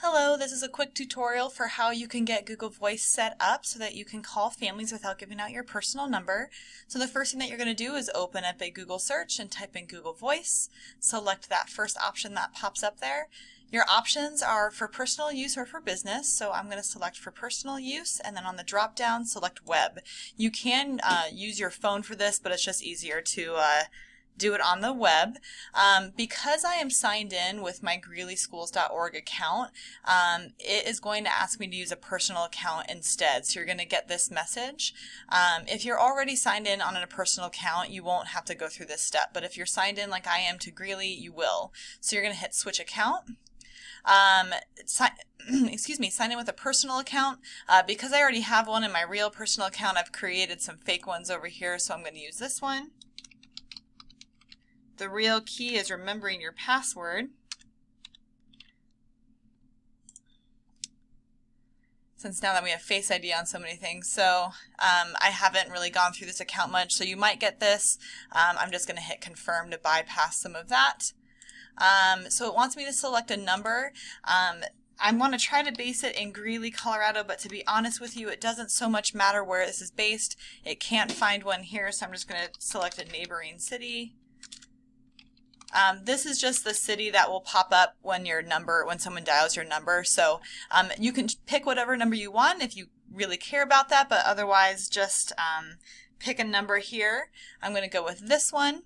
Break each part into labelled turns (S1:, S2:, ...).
S1: Hello, this is a quick tutorial for how you can get Google Voice set up so that you can call families without giving out your personal number. So the first thing that you're going to do is open up a Google search and type in Google Voice. Select that first option that pops up there. Your options are for personal use or for business, so I'm going to select for personal use, and then on the drop down select web. You can use your phone for this, but it's just easier to do it on the web. Because I am signed in with my greeleyschools.org account, it is going to ask me to use a personal account instead. So you're going to get this message. If you're already signed in on a personal account, you won't have to go through this step. But if you're signed in like I am to Greeley, you will. So you're going to hit switch account. Sign in with a personal account. Because I already have one in my real personal account, I've created some fake ones over here, so I'm going to use this one. The real key is remembering your password. Since now that we have Face ID on so many things, so I haven't really gone through this account much, so you might get this. I'm just going to hit confirm to bypass some of that. So it wants me to select a number. I want to try to base it in Greeley, Colorado, but to be honest with you, it doesn't so much matter where this is based. It can't find one here, so I'm just going to select a neighboring city. This is just the city that will pop up when someone dials your number. So you can pick whatever number you want if you really care about that, but otherwise just pick a number here. I'm going to go with this one.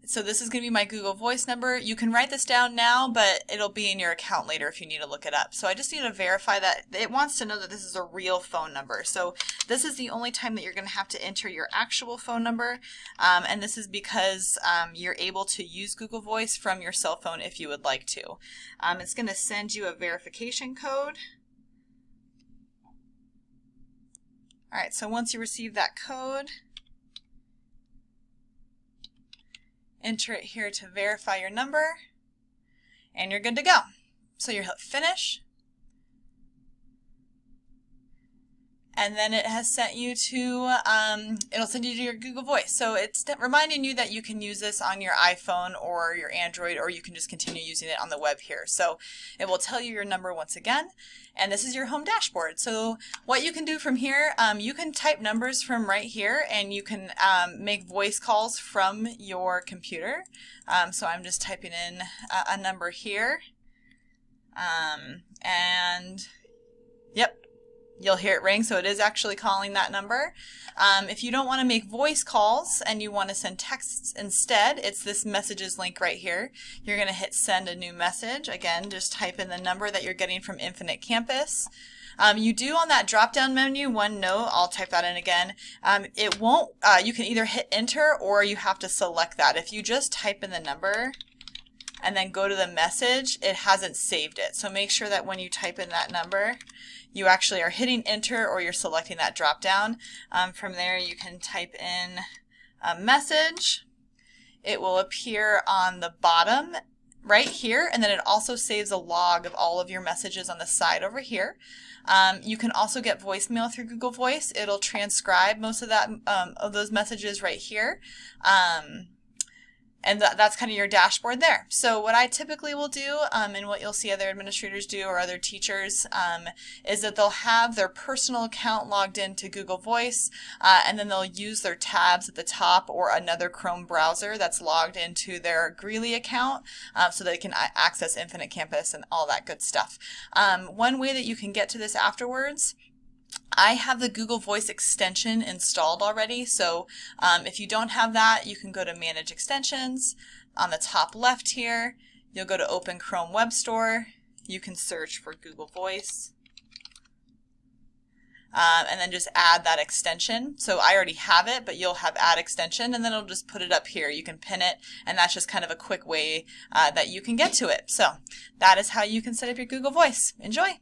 S1: So this is going to be my Google Voice number. You can write this down now, but it'll be in your account later if you need to look it up. So I just need to verify that it wants to know that this is a real phone number. So this is the only time that you're going to have to enter your actual phone number. And this is because you're able to use Google Voice from your cell phone if you would like to. It's going to send you a verification code. All right, so once you receive that code, enter it here to verify your number, and you're good to go. So you hit finish, and then it has sent you to, it'll send you to your Google Voice. So it's reminding you that you can use this on your iPhone or your Android, or you can just continue using it on the web here. So it will tell you your number once again, and this is your home dashboard. So what you can do from here, you can type numbers from right here, and you can make voice calls from your computer. So I'm just typing in a number here, and yep. You'll hear it ring, so it is actually calling that number. If you don't want to make voice calls and you want to send texts instead, it's this messages link right here. You're going to hit send a new message. Again, just type in the number that you're getting from Infinite Campus. You do on that drop-down menu, one note, I'll type that in again. It won't, you can either hit enter or you have to select that. If you just type in the number and then go to the message, it hasn't saved it. So make sure that when you type in that number, you actually are hitting enter or you're selecting that drop down. From there you can type in a message. It will appear on the bottom right here, and then it also saves a log of all of your messages on the side over here. You can also get voicemail through Google Voice. It'll transcribe most of that of those messages right here. And that's kind of your dashboard there. So what I typically will do, and what you'll see other administrators do or other teachers, is that they'll have their personal account logged into Google Voice, and then they'll use their tabs at the top or another Chrome browser that's logged into their Greeley account, so they can access Infinite Campus and all that good stuff. One way that you can get to this afterwards, I have the Google Voice extension installed already, so if you don't have that, you can go to Manage Extensions. On the top left here, you'll go to Open Chrome Web Store. You can search for Google Voice, and then just add that extension. So I already have it, but you'll have Add Extension, and then it'll just put it up here. You can pin it, and that's just kind of a quick way that you can get to it. So that is how you can set up your Google Voice. Enjoy!